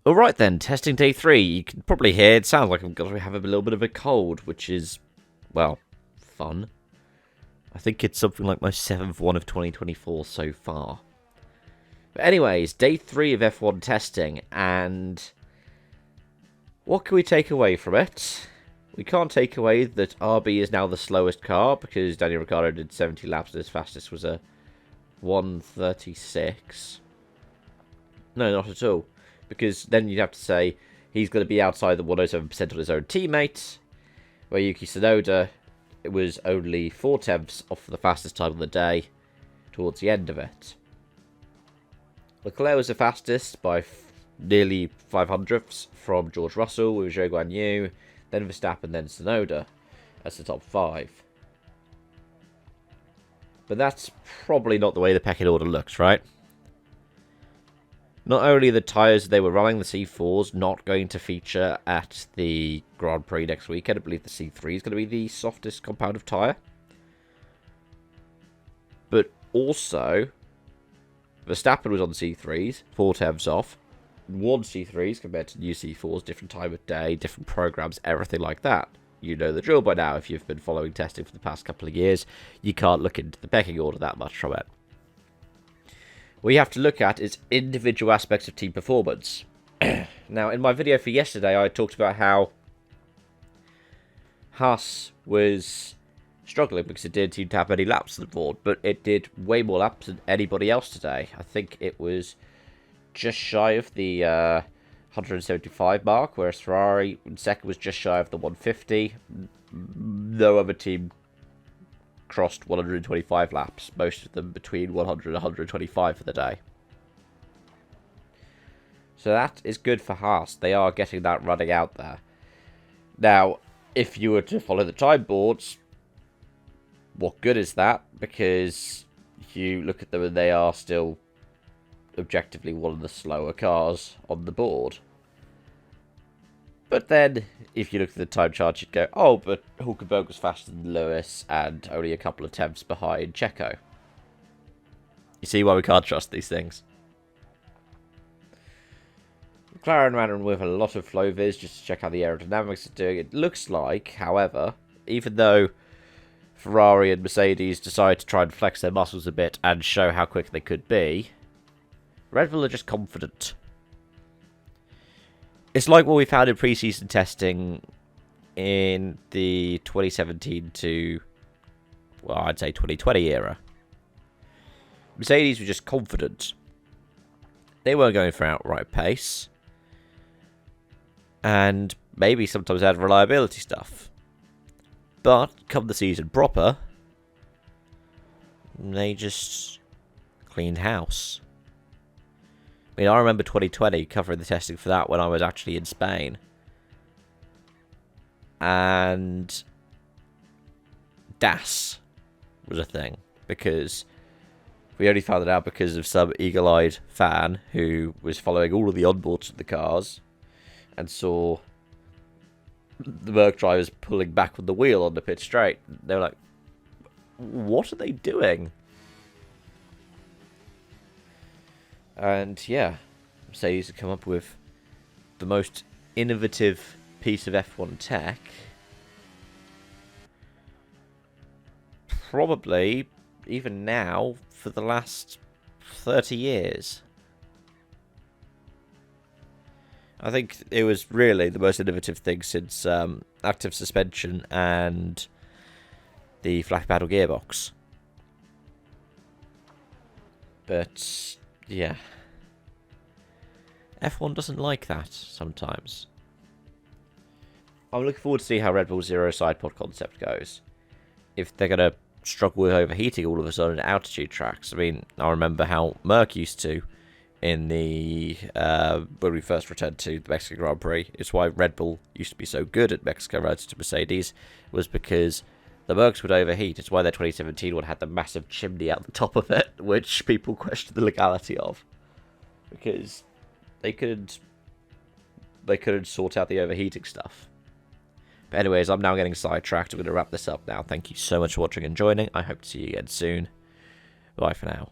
Alright then, testing day 3. You can probably hear it sounds like I'm going to have a little bit of a cold, which is, well, fun. I think it's something like my 7th one of 2024 so far. But anyways, day 3 of F1 testing, and what can we take away from it? We can't take away that RB is now the slowest car, because Daniel Ricciardo did 70 laps and his fastest was a 1:36. No, not at all. Because then you'd have to say he's going to be outside the 107% on his own teammate, where Yuki Tsunoda, it was only 4/10 off the fastest time of the day towards the end of it. Leclerc was the fastest by nearly 500ths from George Russell with Zhou Guan Yu, then Verstappen, then Tsunoda as the top 5. But that's probably not the way the pecking order looks, right? Not only the tyres they were running, the C4's not going to feature at the Grand Prix next weekend. I believe the C3 is going to be the softest compound of tyre. But also, Verstappen was on the C3s, 4/10 off. One C3s compared to new C4s, different time of day, different programs, everything like that. You know the drill by now if you've been following testing for the past couple of years. You can't look into the pecking order that much from it. What you have to look at is individual aspects of team performance. Now, in my video for yesterday, I talked about how Haas was struggling because it didn't seem to have many laps on the board, but it did way more laps than anybody else today. I think it was just shy of the 175 mark, whereas Ferrari in second was just shy of the 150. No other team crossed 125 laps, most of them between 100 and 125 for the day. So that is good for Haas. They are getting that running out there. Now, if you were to follow the time boards, what good is that? Because you look at them and they are still objectively one of the slower cars on the board. But then, if you look at the time chart, you'd go, oh, but Hulkenberg was faster than Lewis and only a couple of tenths behind Checo. You see why we can't trust these things. McLaren ran with a lot of flow viz just to check how the aerodynamics are doing. It looks like, however, even though Ferrari and Mercedes decided to try and flex their muscles a bit and show how quick they could be, Red Bull are just confident. It's like what we found in pre-season testing in the 2017 to, well, I'd say 2020 era. Mercedes were just confident. They weren't going for outright pace. And maybe sometimes had reliability stuff. But come the season proper, they just cleaned house. I mean, I remember 2020 covering the testing for that when I was actually in Spain. And DAS was a thing. Because we only found it out because of some eagle-eyed fan who was following all of the onboards of the cars and saw the Merc drivers pulling back on the wheel on the pit straight. They were like, what are they doing? And yeah, Mercedes have come up with the most innovative piece of F1 tech. Probably, even now, for the last 30 years. I think it was really the most innovative thing since active suspension and the flat paddle gearbox. But yeah, F1 doesn't like that sometimes. I'm looking forward to see how Red Bull's zero side pod concept goes. If they're going to struggle with overheating all of a sudden at altitude tracks. I mean, I remember how Merc used to in the when we first returned to the Mexican Grand Prix. It's why Red Bull used to be so good at Mexico relative to Mercedes, was because the Mercs would overheat. It's why their 2017 one had the massive chimney out the top of it, which people questioned the legality of, because they couldn't sort out the overheating stuff. But anyways, I'm now getting sidetracked. I'm going to wrap this up now. Thank you so much for watching and joining. I hope to see you again soon. Bye for now.